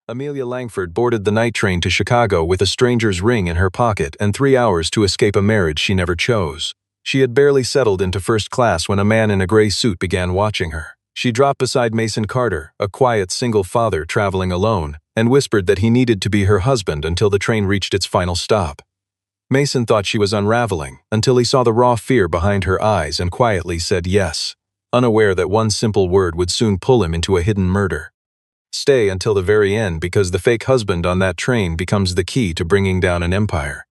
Amelia Langford boarded the night train to Chicago with a stranger's ring in her pocket and 3 hours to escape a marriage she never chose. She had barely settled into first class when a man in a gray suit began watching her. She dropped beside Mason Carter, a quiet single father traveling alone, and whispered that he needed to be her husband until the train reached its final stop. Mason thought she was unraveling until he saw the raw fear behind her eyes and quietly said yes, unaware that one simple word would soon pull him into a hidden murder. Stay until the very end because the fake husband on that train becomes the key to bringing down an empire.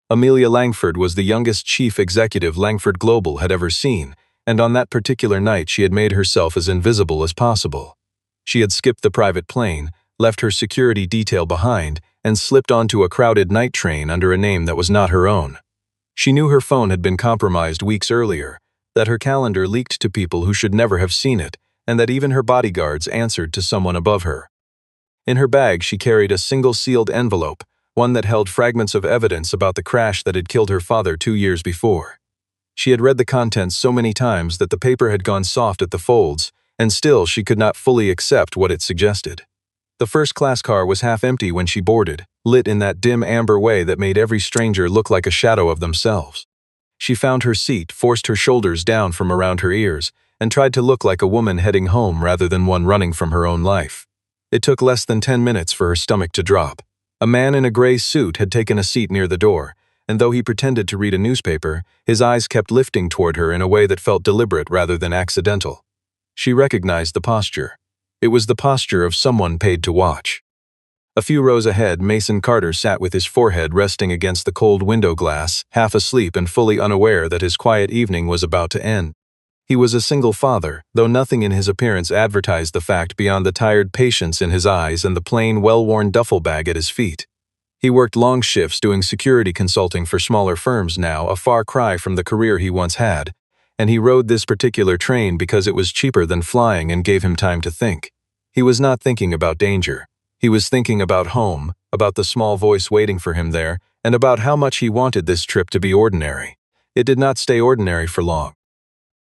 Amelia Langford was the youngest chief executive Langford Global had ever seen, and on that particular night she had made herself as invisible as possible. She had skipped the private plane, left her security detail behind, and slipped onto a crowded night train under a name that was not her own. She knew her phone had been compromised weeks earlier, that her calendar leaked to people who should never have seen it, and that even her bodyguards answered to someone above her. In her bag she carried a single sealed envelope, one that held fragments of evidence about the crash that had killed her father 2 years before. She had read the contents so many times that the paper had gone soft at the folds, and still she could not fully accept what it suggested. The first-class car was half empty when she boarded, lit in that dim amber way that made every stranger look like a shadow of themselves. She found her seat, forced her shoulders down from around her ears, and tried to look like a woman heading home rather than one running from her own life. It took less than 10 minutes for her stomach to drop. A man in a gray suit had taken a seat near the door, and though he pretended to read a newspaper, his eyes kept lifting toward her in a way that felt deliberate rather than accidental. She recognized the posture. It was the posture of someone paid to watch. A few rows ahead, Mason Carter sat with his forehead resting against the cold window glass, half asleep and fully unaware that his quiet evening was about to end. He was a single father, though nothing in his appearance advertised the fact beyond the tired patience in his eyes and the plain, well-worn duffel bag at his feet. He worked long shifts doing security consulting for smaller firms now, a far cry from the career he once had, and he rode this particular train because it was cheaper than flying and gave him time to think. He was not thinking about danger. He was thinking about home, about the small voice waiting for him there, and about how much he wanted this trip to be ordinary. It did not stay ordinary for long.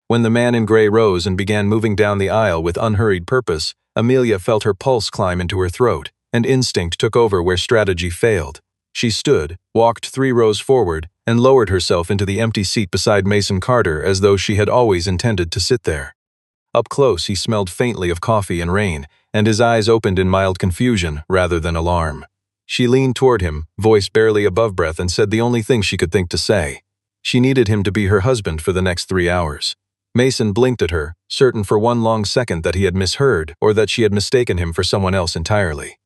When the man in gray rose and began moving down the aisle with unhurried purpose, Amelia felt her pulse climb into her throat, and instinct took over where strategy failed. She stood, walked 3 rows forward, and lowered herself into the empty seat beside Mason Carter as though she had always intended to sit there. Up close he smelled faintly of coffee and rain, and his eyes opened in mild confusion rather than alarm. She leaned toward him, voice barely above breath, and said the only thing she could think to say. She needed him to be her husband for the next 3 hours. Mason blinked at her, certain for one long second that he had misheard or that she had mistaken him for someone else entirely.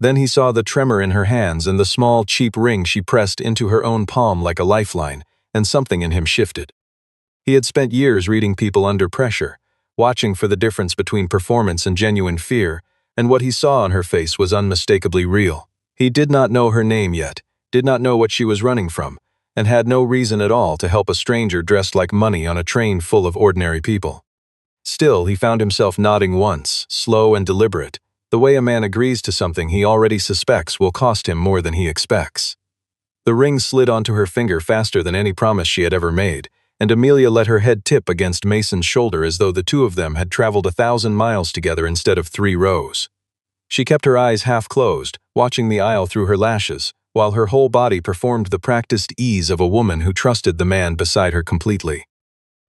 Then he saw the tremor in her hands and the small, cheap ring she pressed into her own palm like a lifeline, and something in him shifted. He had spent years reading people under pressure, watching for the difference between performance and genuine fear, and what he saw on her face was unmistakably real. He did not know her name yet, did not know what she was running from, and had no reason at all to help a stranger dressed like money on a train full of ordinary people. Still, he found himself nodding once, slow and deliberate, the way a man agrees to something he already suspects will cost him more than he expects. The ring slid onto her finger faster than any promise she had ever made, and Amelia let her head tip against Mason's shoulder as though the two of them had traveled 1,000 miles together instead of 3 rows. She kept her eyes half closed, watching the aisle through her lashes, while her whole body performed the practiced ease of a woman who trusted the man beside her completely.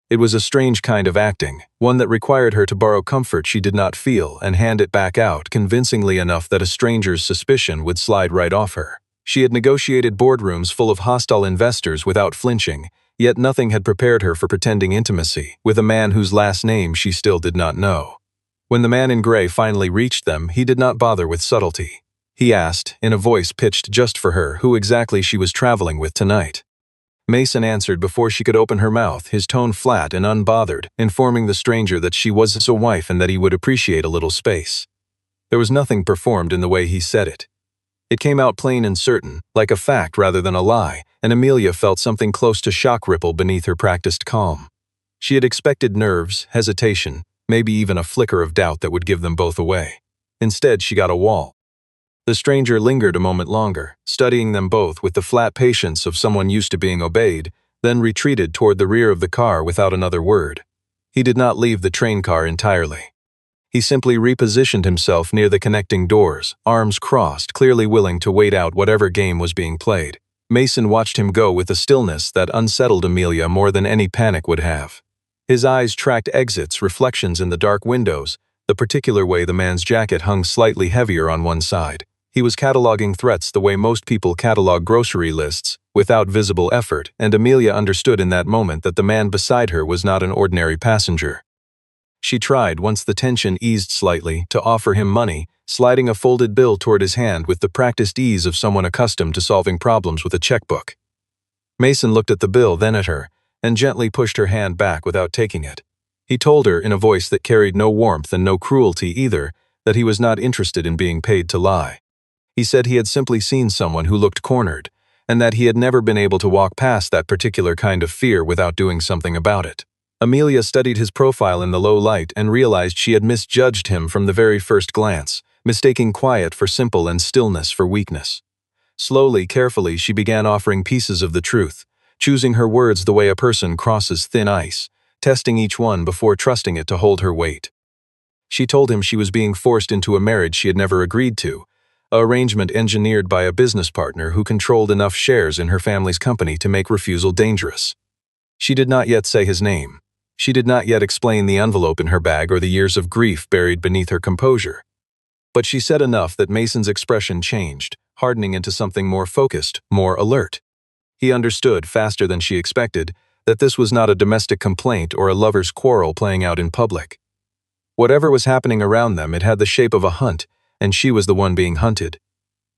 It was a strange kind of acting, one that required her to borrow comfort she did not feel and hand it back out convincingly enough that a stranger's suspicion would slide right off her. She had negotiated boardrooms full of hostile investors without flinching, yet nothing had prepared her for pretending intimacy with a man whose last name she still did not know. When the man in gray finally reached them, he did not bother with subtlety. He asked, in a voice pitched just for her, who exactly she was traveling with tonight. Mason answered before she could open her mouth, his tone flat and unbothered, informing the stranger that she was his wife and that he would appreciate a little space. There was nothing performed in the way he said it. It came out plain and certain, like a fact rather than a lie, and Amelia felt something close to shock ripple beneath her practiced calm. She had expected nerves, hesitation, maybe even a flicker of doubt that would give them both away. Instead, she got a wall. The stranger lingered a moment longer, studying them both with the flat patience of someone used to being obeyed, then retreated toward the rear of the car without another word. He did not leave the train car entirely. He simply repositioned himself near the connecting doors, arms crossed, clearly willing to wait out whatever game was being played. Mason watched him go with a stillness that unsettled Amelia more than any panic would have. His eyes tracked exits, reflections in the dark windows, the particular way the man's jacket hung slightly heavier on one side. He was cataloging threats the way most people catalog grocery lists, without visible effort, and Amelia understood in that moment that the man beside her was not an ordinary passenger. She tried, once the tension eased slightly, to offer him money, sliding a folded bill toward his hand with the practiced ease of someone accustomed to solving problems with a checkbook. Mason looked at the bill, then at her, and gently pushed her hand back without taking it. He told her, in a voice that carried no warmth and no cruelty either, that he was not interested in being paid to lie. He said he had simply seen someone who looked cornered, and that he had never been able to walk past that particular kind of fear without doing something about it. Amelia studied his profile in the low light and realized she had misjudged him from the very first glance, mistaking quiet for simple and stillness for weakness. Slowly, carefully, she began offering pieces of the truth, choosing her words the way a person crosses thin ice, testing each one before trusting it to hold her weight. She told him she was being forced into a marriage she had never agreed to, an arrangement engineered by a business partner who controlled enough shares in her family's company to make refusal dangerous. She did not yet say his name. She did not yet explain the envelope in her bag or the years of grief buried beneath her composure. But she said enough that Mason's expression changed, hardening into something more focused, more alert. He understood, faster than she expected, that this was not a domestic complaint or a lover's quarrel playing out in public. Whatever was happening around them, it had the shape of a hunt, and she was the one being hunted.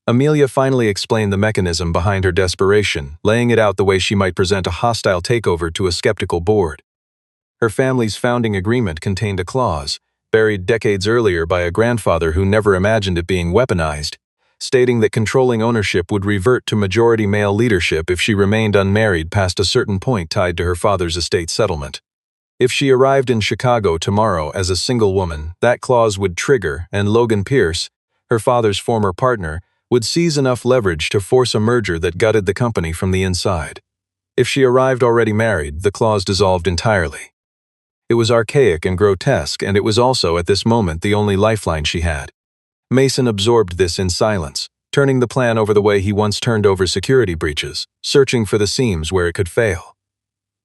Amelia finally explained the mechanism behind her desperation, laying it out the way she might present a hostile takeover to a skeptical board. Her family's founding agreement contained a clause, buried decades earlier by a grandfather who never imagined it being weaponized, stating that controlling ownership would revert to majority male leadership if she remained unmarried past a certain point tied to her father's estate settlement. If she arrived in Chicago tomorrow as a single woman, that clause would trigger, and Logan Pierce, her father's former partner, would seize enough leverage to force a merger that gutted the company from the inside. If she arrived already married, the clause dissolved entirely. It was archaic and grotesque, and it was also, at this moment, the only lifeline she had. Mason absorbed this in silence, turning the plan over the way he once turned over security breaches, searching for the seams where it could fail.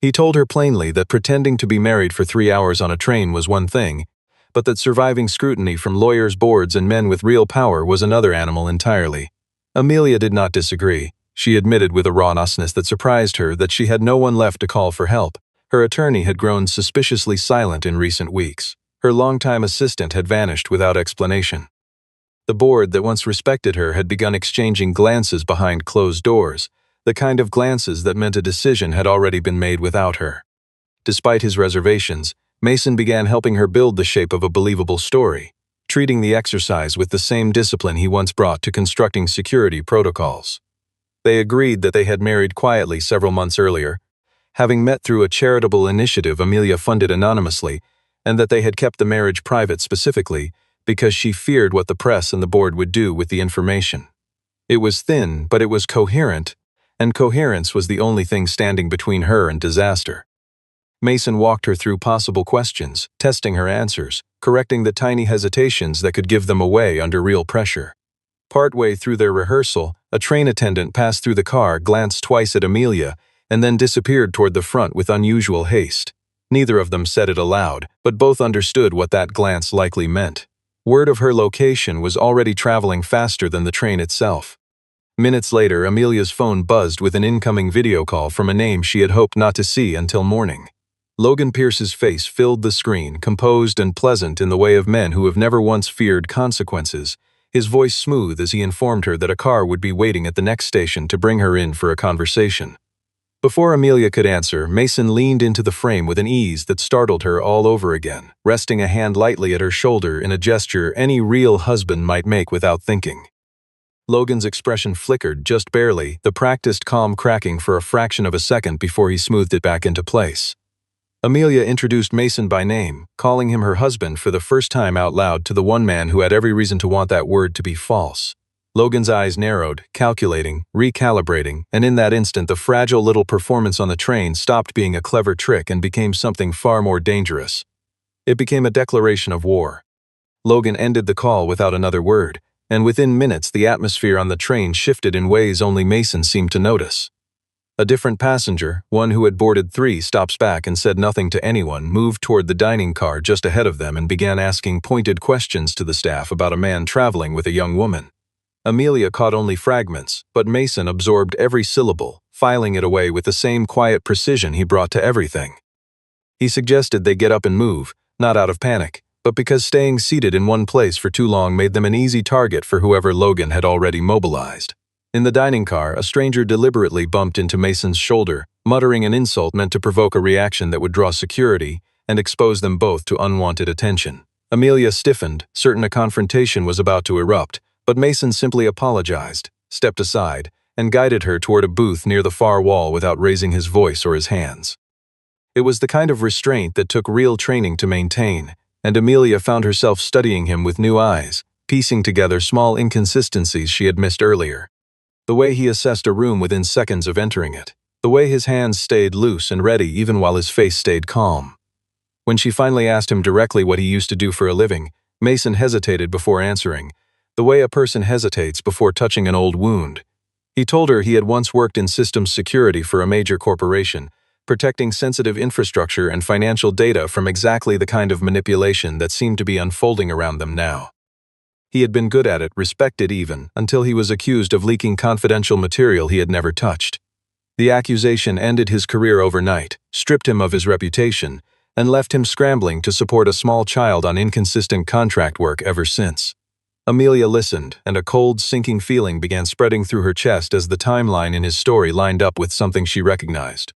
He told her plainly that pretending to be married for 3 hours on a train was one thing, but that surviving scrutiny from lawyers, boards, and men with real power was another animal entirely. Amelia did not disagree. She admitted with a raw honestness that surprised her that she had no one left to call for help. Her attorney had grown suspiciously silent in recent weeks. Her longtime assistant had vanished without explanation. The board that once respected her had begun exchanging glances behind closed doors, the kind of glances that meant a decision had already been made without her. Despite his reservations, Mason began helping her build the shape of a believable story, treating the exercise with the same discipline he once brought to constructing security protocols. They agreed that they had married quietly several months earlier, having met through a charitable initiative Amelia funded anonymously, and that they had kept the marriage private specifically because she feared what the press and the board would do with the information. It was thin, but it was coherent, and coherence was the only thing standing between her and disaster. Mason walked her through possible questions, testing her answers, correcting the tiny hesitations that could give them away under real pressure. Partway through their rehearsal, a train attendant passed through the car, glanced twice at Amelia, and then disappeared toward the front with unusual haste. Neither of them said it aloud, but both understood what that glance likely meant. Word of her location was already traveling faster than the train itself. Minutes later, Amelia's phone buzzed with an incoming video call from a name she had hoped not to see until morning. Logan Pierce's face filled the screen, composed and pleasant in the way of men who have never once feared consequences, his voice smooth as he informed her that a car would be waiting at the next station to bring her in for a conversation. Before Amelia could answer, Mason leaned into the frame with an ease that startled her all over again, resting a hand lightly at her shoulder in a gesture any real husband might make without thinking. Logan's expression flickered just barely, the practiced calm cracking for a fraction of a second before he smoothed it back into place. Amelia introduced Mason by name, calling him her husband for the first time out loud to the one man who had every reason to want that word to be false. Logan's eyes narrowed, calculating, recalibrating, and in that instant the fragile little performance on the train stopped being a clever trick and became something far more dangerous. It became a declaration of war. Logan ended the call without another word, and within minutes the atmosphere on the train shifted in ways only Mason seemed to notice. A different passenger, one who had boarded 3 stops back and said nothing to anyone, moved toward the dining car just ahead of them and began asking pointed questions to the staff about a man traveling with a young woman. Amelia caught only fragments, but Mason absorbed every syllable, filing it away with the same quiet precision he brought to everything. He suggested they get up and move, not out of panic, but because staying seated in one place for too long made them an easy target for whoever Logan had already mobilized. In the dining car, a stranger deliberately bumped into Mason's shoulder, muttering an insult meant to provoke a reaction that would draw security and expose them both to unwanted attention. Amelia stiffened, certain a confrontation was about to erupt, but Mason simply apologized, stepped aside, and guided her toward a booth near the far wall without raising his voice or his hands. It was the kind of restraint that took real training to maintain, and Amelia found herself studying him with new eyes, piecing together small inconsistencies she had missed earlier. The way he assessed a room within seconds of entering it. The way his hands stayed loose and ready even while his face stayed calm. When she finally asked him directly what he used to do for a living, Mason hesitated before answering, the way a person hesitates before touching an old wound. He told her he had once worked in systems security for a major corporation, protecting sensitive infrastructure and financial data from exactly the kind of manipulation that seemed to be unfolding around them now. He had been good at it, respected even, until he was accused of leaking confidential material he had never touched. The accusation ended his career overnight, stripped him of his reputation, and left him scrambling to support a small child on inconsistent contract work ever since. Amelia listened, and a cold, sinking feeling began spreading through her chest as the timeline in his story lined up with something she recognized.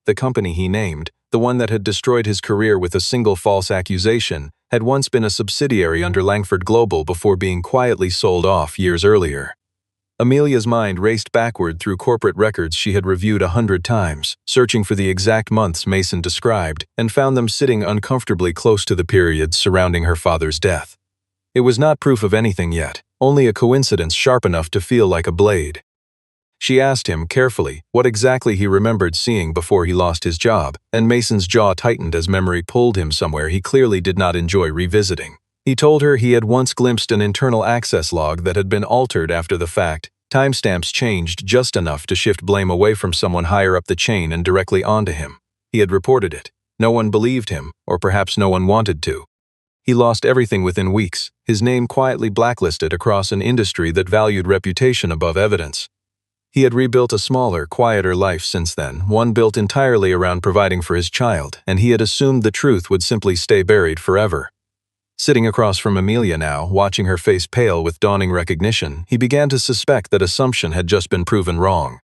The company he named, the one that had destroyed his career with a single false accusation, had once been a subsidiary under Langford Global before being quietly sold off years earlier. Amelia's mind raced backward through corporate records she had reviewed 100 times, searching for the exact months Mason described, and found them sitting uncomfortably close to the periods surrounding her father's death. It was not proof of anything yet, only a coincidence sharp enough to feel like a blade. She asked him carefully what exactly he remembered seeing before he lost his job, and Mason's jaw tightened as memory pulled him somewhere he clearly did not enjoy revisiting. He told her he had once glimpsed an internal access log that had been altered after the fact, timestamps changed just enough to shift blame away from someone higher up the chain and directly onto him. He had reported it. No one believed him, or perhaps no one wanted to. He lost everything within weeks, his name quietly blacklisted across an industry that valued reputation above evidence. He had rebuilt a smaller, quieter life since then, one built entirely around providing for his child, and he had assumed the truth would simply stay buried forever. Sitting across from Amelia now, watching her face pale with dawning recognition, he began to suspect that assumption had just been proven wrong.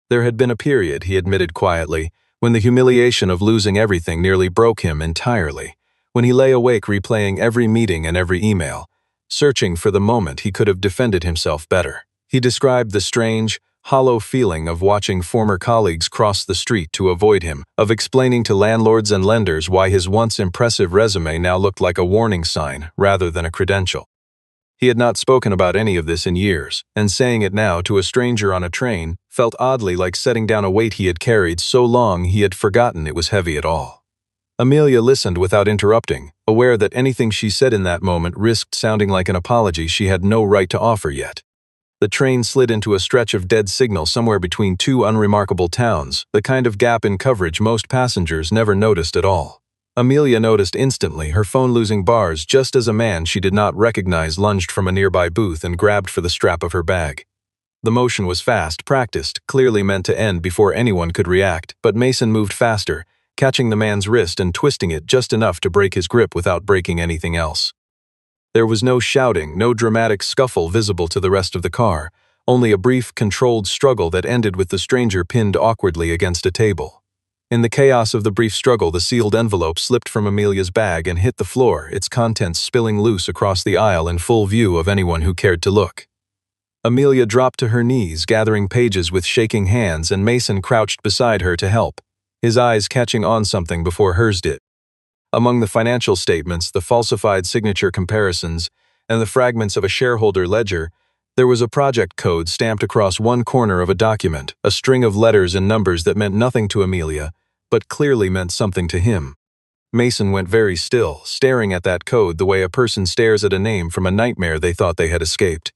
There had been a period, he admitted quietly, when the humiliation of losing everything nearly broke him entirely, when he lay awake replaying every meeting and every email, searching for the moment he could have defended himself better. He described the strange, hollow feeling of watching former colleagues cross the street to avoid him, of explaining to landlords and lenders why his once impressive resume now looked like a warning sign rather than a credential. He had not spoken about any of this in years, and saying it now to a stranger on a train felt oddly like setting down a weight he had carried so long he had forgotten it was heavy at all. Amelia listened without interrupting, aware that anything she said in that moment risked sounding like an apology she had no right to offer yet. The train slid into a stretch of dead signal somewhere between 2 unremarkable towns, the kind of gap in coverage most passengers never noticed at all. Amelia noticed instantly, her phone losing bars just as a man she did not recognize lunged from a nearby booth and grabbed for the strap of her bag. The motion was fast, practiced, clearly meant to end before anyone could react, but Mason moved faster, catching the man's wrist and twisting it just enough to break his grip without breaking anything else. There was no shouting, no dramatic scuffle visible to the rest of the car, only a brief, controlled struggle that ended with the stranger pinned awkwardly against a table. In the chaos of the brief struggle, the sealed envelope slipped from Amelia's bag and hit the floor, its contents spilling loose across the aisle in full view of anyone who cared to look. Amelia dropped to her knees, gathering pages with shaking hands, and Mason crouched beside her to help, his eyes catching on something before hers did. Among the financial statements, the falsified signature comparisons, and the fragments of a shareholder ledger, there was a project code stamped across one corner of a document, a string of letters and numbers that meant nothing to Amelia, but clearly meant something to him. Mason went very still, staring at that code the way a person stares at a name from a nightmare they thought they had escaped.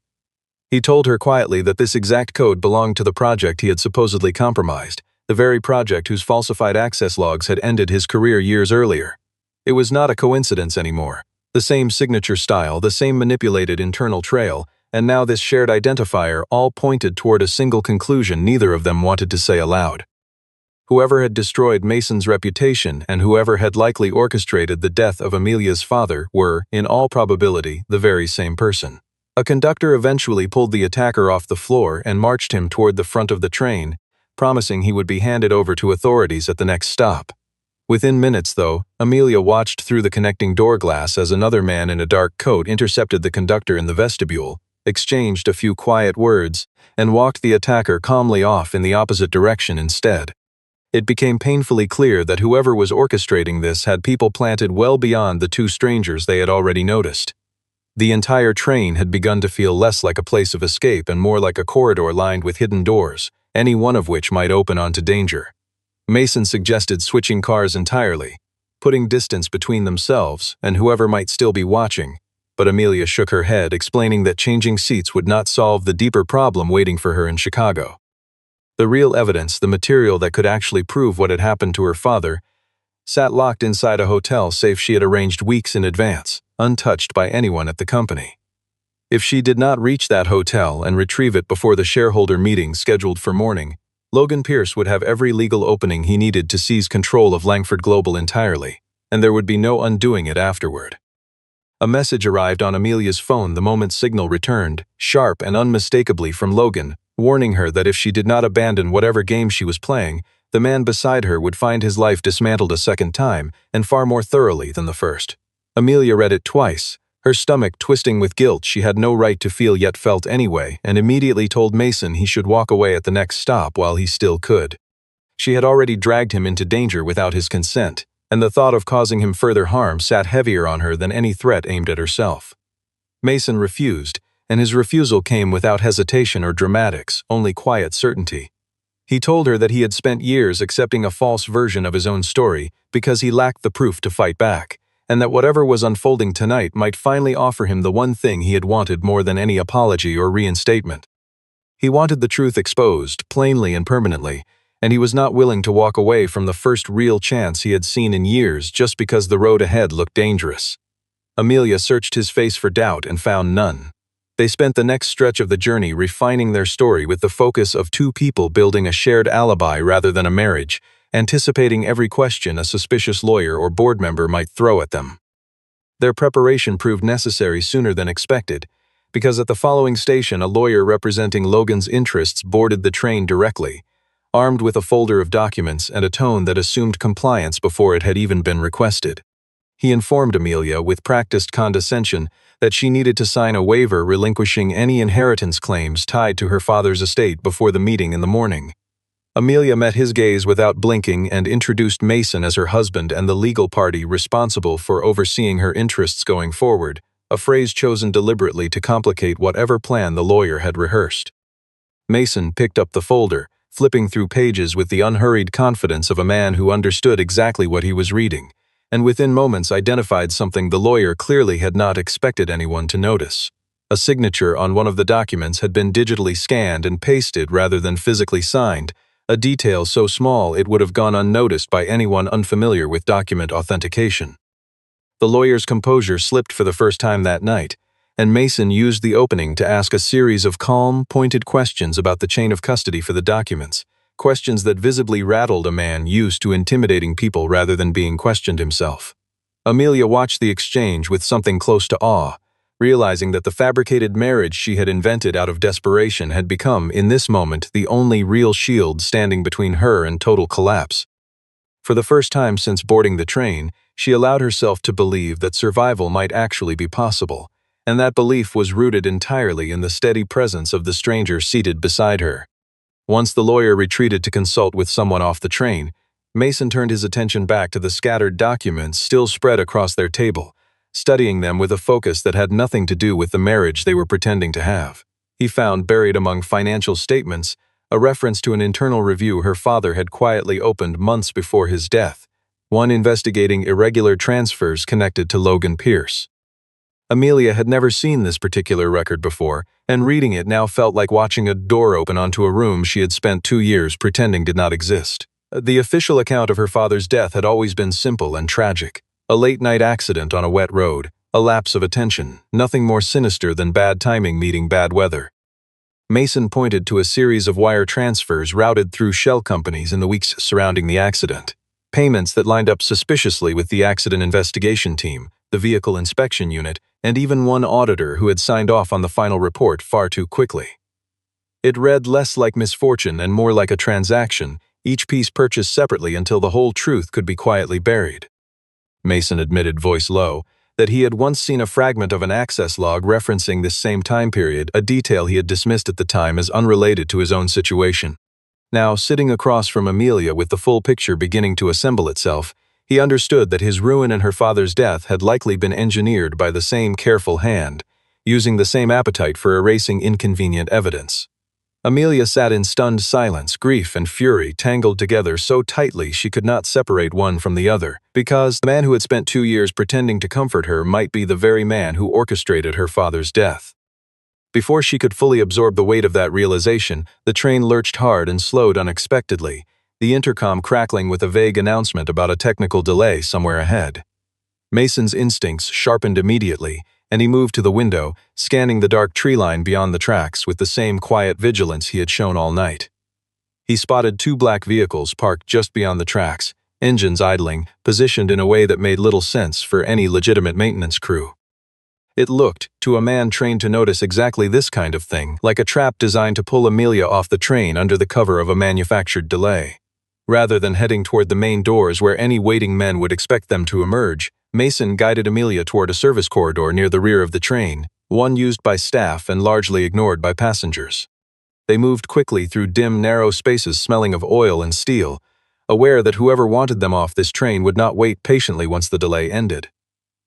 He told her quietly that this exact code belonged to the project he had supposedly compromised, the very project whose falsified access logs had ended his career years earlier. It was not a coincidence anymore. The same signature style, the same manipulated internal trail, and now this shared identifier all pointed toward a single conclusion neither of them wanted to say aloud. Whoever had destroyed Mason's reputation and whoever had likely orchestrated the death of Amelia's father were, in all probability, the very same person. A conductor eventually pulled the attacker off the floor and marched him toward the front of the train, promising he would be handed over to authorities at the next stop. Within minutes, though, Amelia watched through the connecting door glass as another man in a dark coat intercepted the conductor in the vestibule, exchanged a few quiet words, and walked the attacker calmly off in the opposite direction instead. It became painfully clear that whoever was orchestrating this had people planted well beyond the two strangers they had already noticed. The entire train had begun to feel less like a place of escape and more like a corridor lined with hidden doors, any one of which might open onto danger. Mason suggested switching cars entirely, putting distance between themselves and whoever might still be watching, but Amelia shook her head, explaining that changing seats would not solve the deeper problem waiting for her in Chicago. The real evidence, the material that could actually prove what had happened to her father, sat locked inside a hotel safe she had arranged weeks in advance, untouched by anyone at the company. If she did not reach that hotel and retrieve it before the shareholder meeting scheduled for morning, Logan Pierce would have every legal opening he needed to seize control of Langford Global entirely, and there would be no undoing it afterward. A message arrived on Amelia's phone the moment signal returned, sharp and unmistakably from Logan, warning her that if she did not abandon whatever game she was playing, the man beside her would find his life dismantled a second time, and far more thoroughly than the first. Amelia read it twice, her stomach twisting with guilt she had no right to feel yet felt anyway, and immediately told Mason he should walk away at the next stop while he still could. She had already dragged him into danger without his consent, and the thought of causing him further harm sat heavier on her than any threat aimed at herself. Mason refused, and his refusal came without hesitation or dramatics, only quiet certainty. He told her that he had spent years accepting a false version of his own story because he lacked the proof to fight back, and that whatever was unfolding tonight might finally offer him the one thing he had wanted more than any apology or reinstatement. He wanted the truth exposed, plainly and permanently, and he was not willing to walk away from the first real chance he had seen in years just because the road ahead looked dangerous. Amelia searched his face for doubt and found none. They spent the next stretch of the journey refining their story with the focus of two people building a shared alibi rather than a marriage, anticipating every question a suspicious lawyer or board member might throw at them. Their preparation proved necessary sooner than expected, because at the following station a lawyer representing Logan's interests boarded the train directly, armed with a folder of documents and a tone that assumed compliance before it had even been requested. He informed Amelia with practiced condescension that she needed to sign a waiver relinquishing any inheritance claims tied to her father's estate before the meeting in the morning. Amelia met his gaze without blinking and introduced Mason as her husband and the legal party responsible for overseeing her interests going forward, a phrase chosen deliberately to complicate whatever plan the lawyer had rehearsed. Mason picked up the folder, flipping through pages with the unhurried confidence of a man who understood exactly what he was reading, and within moments identified something the lawyer clearly had not expected anyone to notice. A signature on one of the documents had been digitally scanned and pasted rather than physically signed, a detail so small it would have gone unnoticed by anyone unfamiliar with document authentication. The lawyer's composure slipped for the first time that night, and Mason used the opening to ask a series of calm, pointed questions about the chain of custody for the documents, questions that visibly rattled a man used to intimidating people rather than being questioned himself. Amelia watched the exchange with something close to awe, realizing that the fabricated marriage she had invented out of desperation had become, in this moment, the only real shield standing between her and total collapse. For the first time since boarding the train, she allowed herself to believe that survival might actually be possible, and that belief was rooted entirely in the steady presence of the stranger seated beside her. Once the lawyer retreated to consult with someone off the train, Mason turned his attention back to the scattered documents still spread across their table, studying them with a focus that had nothing to do with the marriage they were pretending to have. He found buried among financial statements a reference to an internal review her father had quietly opened months before his death, one investigating irregular transfers connected to Logan Pierce. Amelia had never seen this particular record before, and reading it now felt like watching a door open onto a room she had spent 2 years pretending did not exist. The official account of her father's death had always been simple and tragic. A late-night accident on a wet road, a lapse of attention, nothing more sinister than bad timing meeting bad weather. Mason pointed to a series of wire transfers routed through shell companies in the weeks surrounding the accident. Payments that lined up suspiciously with the accident investigation team, the vehicle inspection unit, and even one auditor who had signed off on the final report far too quickly. It read less like misfortune and more like a transaction, each piece purchased separately until the whole truth could be quietly buried. Mason admitted, voice low, that he had once seen a fragment of an access log referencing this same time period, a detail he had dismissed at the time as unrelated to his own situation. Now, sitting across from Amelia with the full picture beginning to assemble itself, he understood that his ruin and her father's death had likely been engineered by the same careful hand, using the same appetite for erasing inconvenient evidence. Amelia sat in stunned silence, grief and fury tangled together so tightly she could not separate one from the other, because the man who had spent 2 years pretending to comfort her might be the very man who orchestrated her father's death. Before she could fully absorb the weight of that realization, the train lurched hard and slowed unexpectedly, the intercom crackling with a vague announcement about a technical delay somewhere ahead. Mason's instincts sharpened immediately, and he moved to the window, scanning the dark tree line beyond the tracks with the same quiet vigilance he had shown all night. He spotted 2 black vehicles parked just beyond the tracks, engines idling, positioned in a way that made little sense for any legitimate maintenance crew. It looked, to a man trained to notice exactly this kind of thing, like a trap designed to pull Amelia off the train under the cover of a manufactured delay. Rather than heading toward the main doors where any waiting men would expect them to emerge, Mason guided Amelia toward a service corridor near the rear of the train, one used by staff and largely ignored by passengers. They moved quickly through dim, narrow spaces smelling of oil and steel, aware that whoever wanted them off this train would not wait patiently once the delay ended.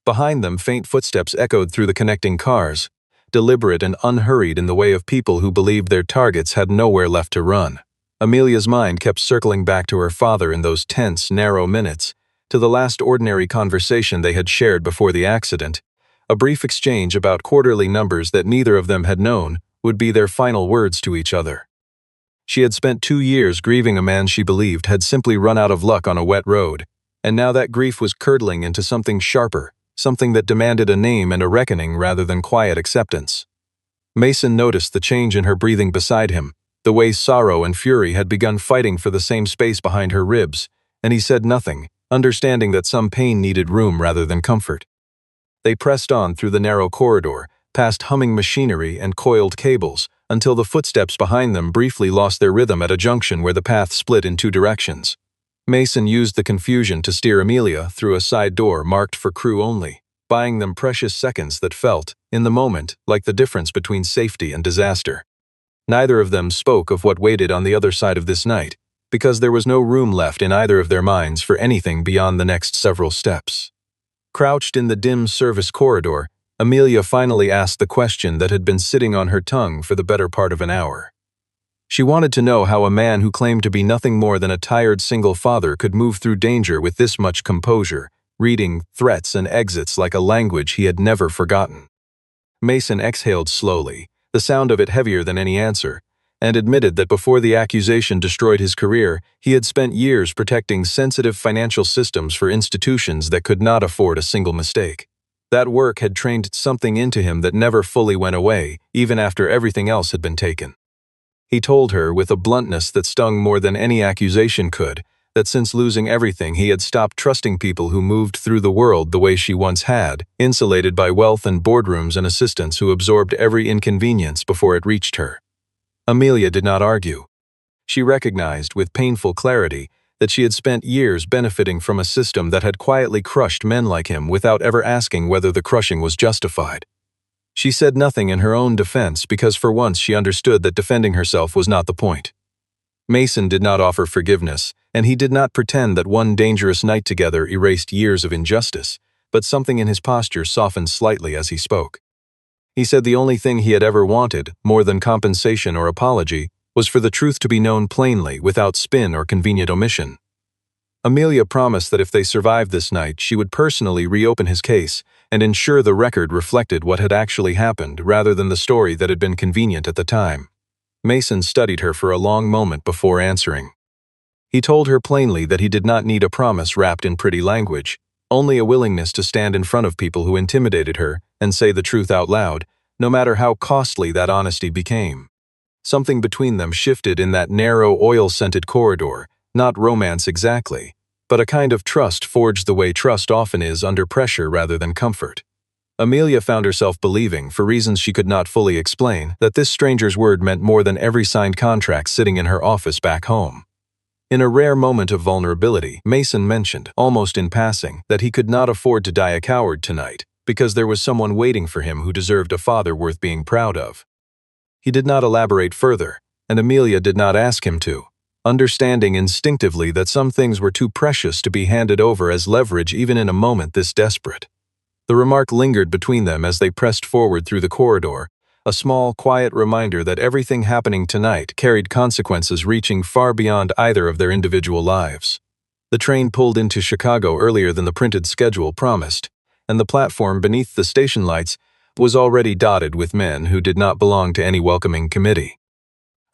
Behind them, faint footsteps echoed through the connecting cars, deliberate and unhurried in the way of people who believed their targets had nowhere left to run. Amelia's mind kept circling back to her father in those tense, narrow minutes, to the last ordinary conversation they had shared before the accident. A brief exchange about quarterly numbers that neither of them had known would be their final words to each other. She had spent 2 years grieving a man she believed had simply run out of luck on a wet road, and now that grief was curdling into something sharper, something that demanded a name and a reckoning rather than quiet acceptance. Mason noticed the change in her breathing beside him, the way sorrow and fury had begun fighting for the same space behind her ribs, and he said nothing, understanding that some pain needed room rather than comfort. They pressed on through the narrow corridor, past humming machinery and coiled cables, until the footsteps behind them briefly lost their rhythm at a junction where the path split in 2 directions. Mason used the confusion to steer Amelia through a side door marked for crew only, buying them precious seconds that felt, in the moment, like the difference between safety and disaster. Neither of them spoke of what waited on the other side of this night, because there was no room left in either of their minds for anything beyond the next several steps. Crouched in the dim service corridor, Amelia finally asked the question that had been sitting on her tongue for the better part of an hour. She wanted to know how a man who claimed to be nothing more than a tired single father could move through danger with this much composure, reading threats and exits like a language he had never forgotten. Mason exhaled slowly, the sound of it heavier than any answer, and admitted that before the accusation destroyed his career, he had spent years protecting sensitive financial systems for institutions that could not afford a single mistake. That work had trained something into him that never fully went away, even after everything else had been taken. He told her, with a bluntness that stung more than any accusation could, that since losing everything he had stopped trusting people who moved through the world the way she once had, insulated by wealth and boardrooms and assistants who absorbed every inconvenience before it reached her. Amelia did not argue. She recognized, with painful clarity, that she had spent years benefiting from a system that had quietly crushed men like him without ever asking whether the crushing was justified. She said nothing in her own defense because for once she understood that defending herself was not the point. Mason did not offer forgiveness, and he did not pretend that one dangerous night together erased years of injustice, but something in his posture softened slightly as he spoke. He said the only thing he had ever wanted, more than compensation or apology, was for the truth to be known plainly without spin or convenient omission. Amelia promised that if they survived this night, she would personally reopen his case and ensure the record reflected what had actually happened rather than the story that had been convenient at the time. Mason studied her for a long moment before answering. He told her plainly that he did not need a promise wrapped in pretty language, only a willingness to stand in front of people who intimidated her and say the truth out loud, no matter how costly that honesty became. Something between them shifted in that narrow, oil-scented corridor, not romance exactly, but a kind of trust forged the way trust often is under pressure rather than comfort. Amelia found herself believing, for reasons she could not fully explain, that this stranger's word meant more than every signed contract sitting in her office back home. In a rare moment of vulnerability, Mason mentioned, almost in passing, that he could not afford to die a coward tonight, because there was someone waiting for him who deserved a father worth being proud of. He did not elaborate further, and Amelia did not ask him to, understanding instinctively that some things were too precious to be handed over as leverage even in a moment this desperate. The remark lingered between them as they pressed forward through the corridor, a small, quiet reminder that everything happening tonight carried consequences reaching far beyond either of their individual lives. The train pulled into Chicago earlier than the printed schedule promised, and the platform beneath the station lights was already dotted with men who did not belong to any welcoming committee.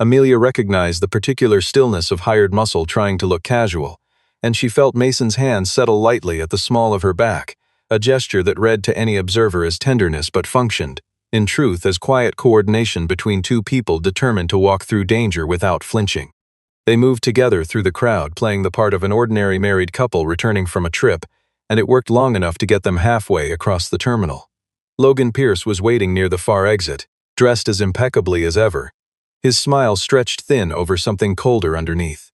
Amelia recognized the particular stillness of hired muscle trying to look casual, and she felt Mason's hand settle lightly at the small of her back, a gesture that read to any observer as tenderness but functioned, in truth, as quiet coordination between two people determined to walk through danger without flinching. They moved together through the crowd, playing the part of an ordinary married couple returning from a trip, and it worked long enough to get them halfway across the terminal. Logan Pierce was waiting near the far exit, dressed as impeccably as ever. His smile stretched thin over something colder underneath.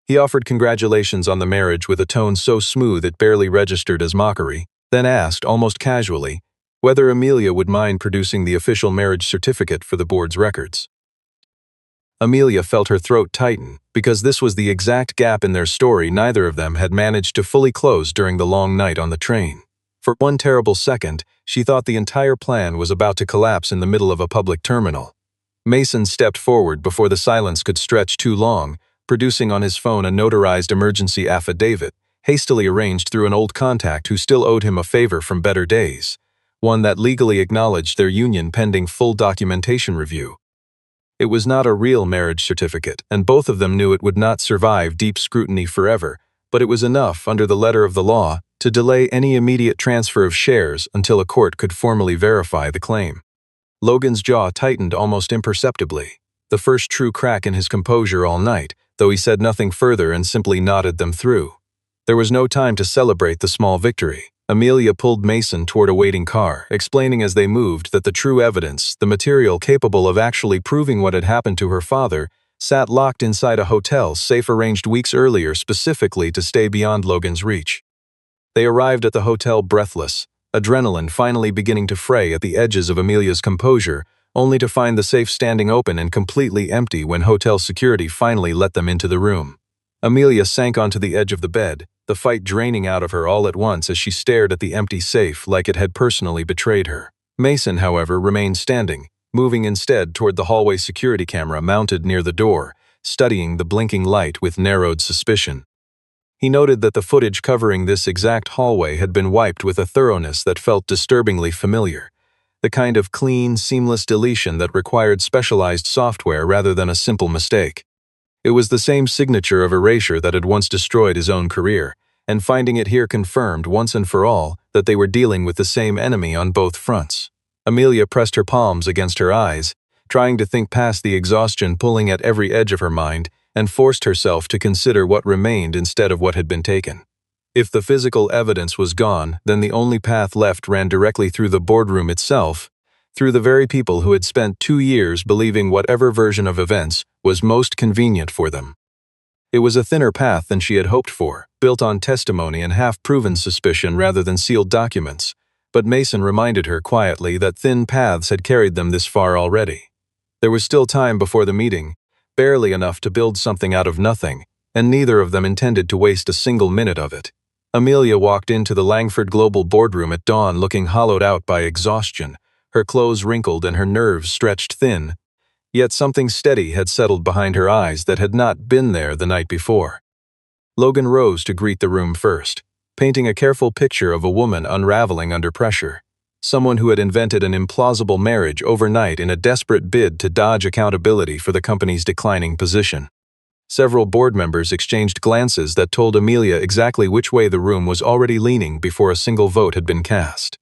He offered congratulations on the marriage with a tone so smooth it barely registered as mockery, then asked, almost casually, whether Amelia would mind producing the official marriage certificate for the board's records. Amelia felt her throat tighten, because this was the exact gap in their story neither of them had managed to fully close during the long night on the train. For one terrible second, she thought the entire plan was about to collapse in the middle of a public terminal. Mason stepped forward before the silence could stretch too long, producing on his phone a notarized emergency affidavit, hastily arranged through an old contact who still owed him a favor from better days, one that legally acknowledged their union pending full documentation review. It was not a real marriage certificate, and both of them knew it would not survive deep scrutiny forever, but it was enough, under the letter of the law, to delay any immediate transfer of shares until a court could formally verify the claim. Logan's jaw tightened almost imperceptibly, the first true crack in his composure all night, though he said nothing further and simply nodded them through. There was no time to celebrate the small victory. Amelia pulled Mason toward a waiting car, explaining as they moved that the true evidence, the material capable of actually proving what had happened to her father, sat locked inside a hotel safe arranged weeks earlier specifically to stay beyond Logan's reach. They arrived at the hotel breathless, adrenaline finally beginning to fray at the edges of Amelia's composure, only to find the safe standing open and completely empty when hotel security finally let them into the room. Amelia sank onto the edge of the bed, the fight draining out of her all at once as she stared at the empty safe like it had personally betrayed her. Mason, however, remained standing, moving instead toward the hallway security camera mounted near the door, studying the blinking light with narrowed suspicion. He noted that the footage covering this exact hallway had been wiped with a thoroughness that felt disturbingly familiar, the kind of clean, seamless deletion that required specialized software rather than a simple mistake. It was the same signature of erasure that had once destroyed his own career, and finding it here confirmed once and for all that they were dealing with the same enemy on both fronts. Amelia pressed her palms against her eyes, trying to think past the exhaustion pulling at every edge of her mind, and forced herself to consider what remained instead of what had been taken. If the physical evidence was gone, then the only path left ran directly through the boardroom itself, through the very people who had spent 2 years believing whatever version of events was most convenient for them. It was a thinner path than she had hoped for, built on testimony and half-proven suspicion rather than sealed documents, but Mason reminded her quietly that thin paths had carried them this far already. There was still time before the meeting, barely enough to build something out of nothing, and neither of them intended to waste a single minute of it. Amelia walked into the Langford Global boardroom at dawn looking hollowed out by exhaustion, her clothes wrinkled and her nerves stretched thin, yet something steady had settled behind her eyes that had not been there the night before. Logan rose to greet the room first, painting a careful picture of a woman unraveling under pressure. Someone who had invented an implausible marriage overnight in a desperate bid to dodge accountability for the company's declining position. Several board members exchanged glances that told Amelia exactly which way the room was already leaning before a single vote had been cast.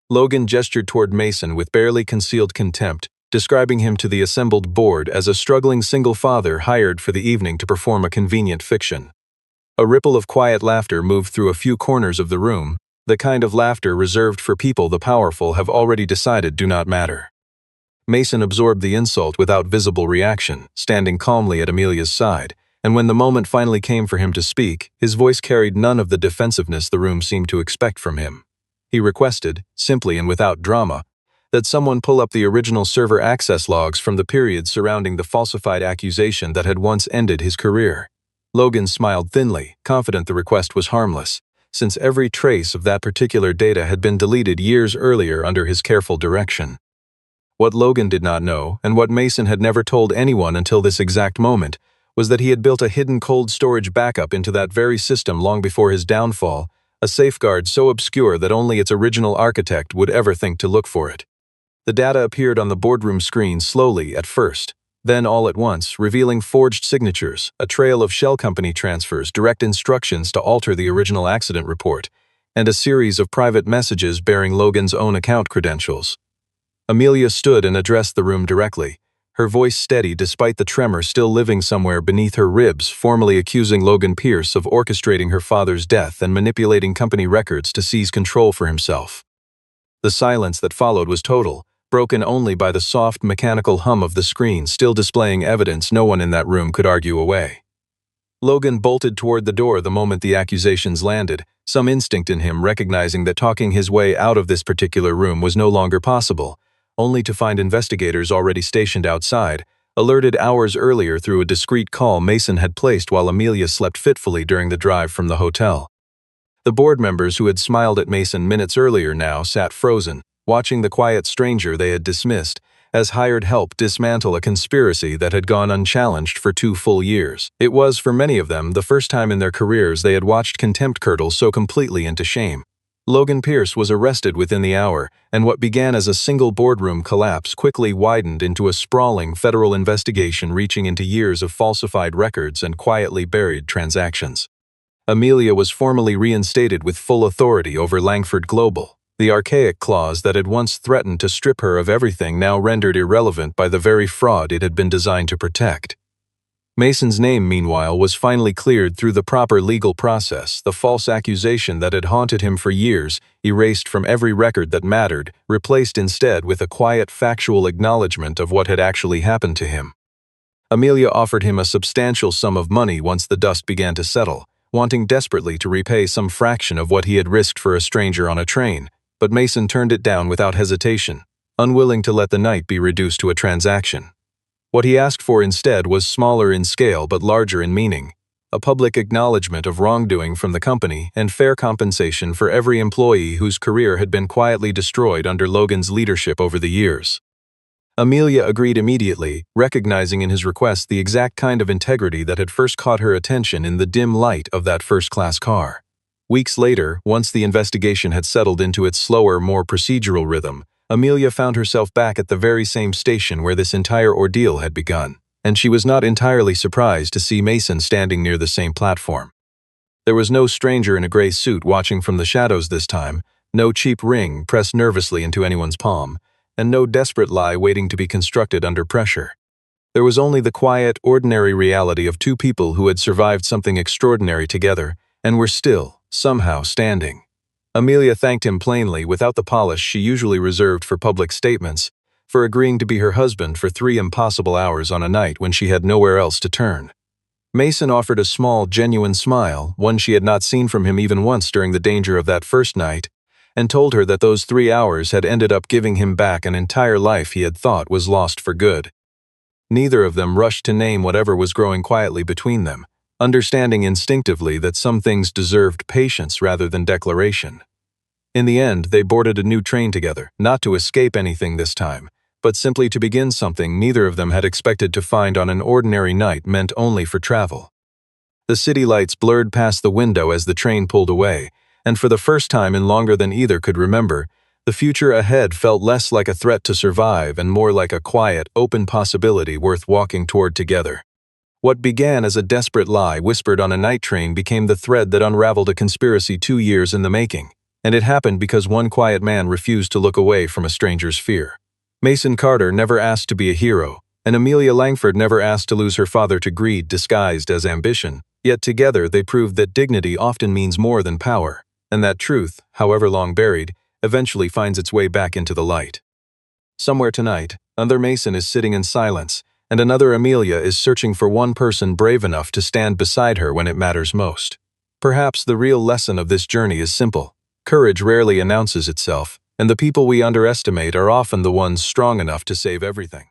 Logan gestured toward Mason with barely concealed contempt, describing him to the assembled board as a struggling single father hired for the evening to perform a convenient fiction. A ripple of quiet laughter moved through a few corners of the room, the kind of laughter reserved for people the powerful have already decided do not matter. Mason absorbed the insult without visible reaction, standing calmly at Amelia's side, and when the moment finally came for him to speak, his voice carried none of the defensiveness the room seemed to expect from him. He requested, simply and without drama, that someone pull up the original server access logs from the period surrounding the falsified accusation that had once ended his career. Logan smiled thinly, confident the request was harmless, since every trace of that particular data had been deleted years earlier under his careful direction. What Logan did not know, and what Mason had never told anyone until this exact moment, was that he had built a hidden cold storage backup into that very system long before his downfall, a safeguard so obscure that only its original architect would ever think to look for it. The data appeared on the boardroom screen slowly at first, then all at once, revealing forged signatures, a trail of shell company transfers, direct instructions to alter the original accident report, and a series of private messages bearing Logan's own account credentials. Amelia stood and addressed the room directly, her voice steady despite the tremor still living somewhere beneath her ribs, formally accusing Logan Pierce of orchestrating her father's death and manipulating company records to seize control for himself. The silence that followed was total, broken only by the soft mechanical hum of the screen still displaying evidence no one in that room could argue away. Logan bolted toward the door the moment the accusations landed, some instinct in him recognizing that talking his way out of this particular room was no longer possible, only to find investigators already stationed outside, alerted hours earlier through a discreet call Mason had placed while Amelia slept fitfully during the drive from the hotel. The board members who had smiled at Mason minutes earlier now sat frozen, watching the quiet stranger they had dismissed as hired help dismantle a conspiracy that had gone unchallenged for 2 full years. It was, for many of them, the first time in their careers they had watched contempt curdle so completely into shame. Logan Pierce was arrested within the hour, and what began as a single boardroom collapse quickly widened into a sprawling federal investigation reaching into years of falsified records and quietly buried transactions. Amelia was formally reinstated with full authority over Langford Global. The archaic clause that had once threatened to strip her of everything now rendered irrelevant by the very fraud it had been designed to protect. Mason's name, meanwhile, was finally cleared through the proper legal process, the false accusation that had haunted him for years, erased from every record that mattered, replaced instead with a quiet, factual acknowledgement of what had actually happened to him. Amelia offered him a substantial sum of money once the dust began to settle, wanting desperately to repay some fraction of what he had risked for a stranger on a train, but Mason turned it down without hesitation, unwilling to let the night be reduced to a transaction. What he asked for instead was smaller in scale but larger in meaning, a public acknowledgement of wrongdoing from the company and fair compensation for every employee whose career had been quietly destroyed under Logan's leadership over the years. Amelia agreed immediately, recognizing in his request the exact kind of integrity that had first caught her attention in the dim light of that first-class car. Weeks later, once the investigation had settled into its slower, more procedural rhythm, Amelia found herself back at the very same station where this entire ordeal had begun, and she was not entirely surprised to see Mason standing near the same platform. There was no stranger in a gray suit watching from the shadows this time, no cheap ring pressed nervously into anyone's palm, and no desperate lie waiting to be constructed under pressure. There was only the quiet, ordinary reality of 2 people who had survived something extraordinary together and were still, somehow, standing. Amelia thanked him plainly, without the polish she usually reserved for public statements, for agreeing to be her husband for 3 impossible hours on a night when she had nowhere else to turn. Mason offered a small, genuine smile, one she had not seen from him even once during the danger of that first night, and told her that those 3 hours had ended up giving him back an entire life he had thought was lost for good. Neither of them rushed to name whatever was growing quietly between them, understanding instinctively that some things deserved patience rather than declaration. In the end, they boarded a new train together, not to escape anything this time, but simply to begin something neither of them had expected to find on an ordinary night meant only for travel. The city lights blurred past the window as the train pulled away, and for the first time in longer than either could remember, the future ahead felt less like a threat to survive and more like a quiet, open possibility worth walking toward together. What began as a desperate lie whispered on a night train became the thread that unraveled a conspiracy 2 years in the making, and it happened because one quiet man refused to look away from a stranger's fear. Mason Carter never asked to be a hero, and Amelia Langford never asked to lose her father to greed disguised as ambition, yet together they proved that dignity often means more than power, and that truth, however long buried, eventually finds its way back into the light. Somewhere tonight, another Mason is sitting in silence, and another Amelia is searching for one person brave enough to stand beside her when it matters most. Perhaps the real lesson of this journey is simple. Courage rarely announces itself, and the people we underestimate are often the ones strong enough to save everything.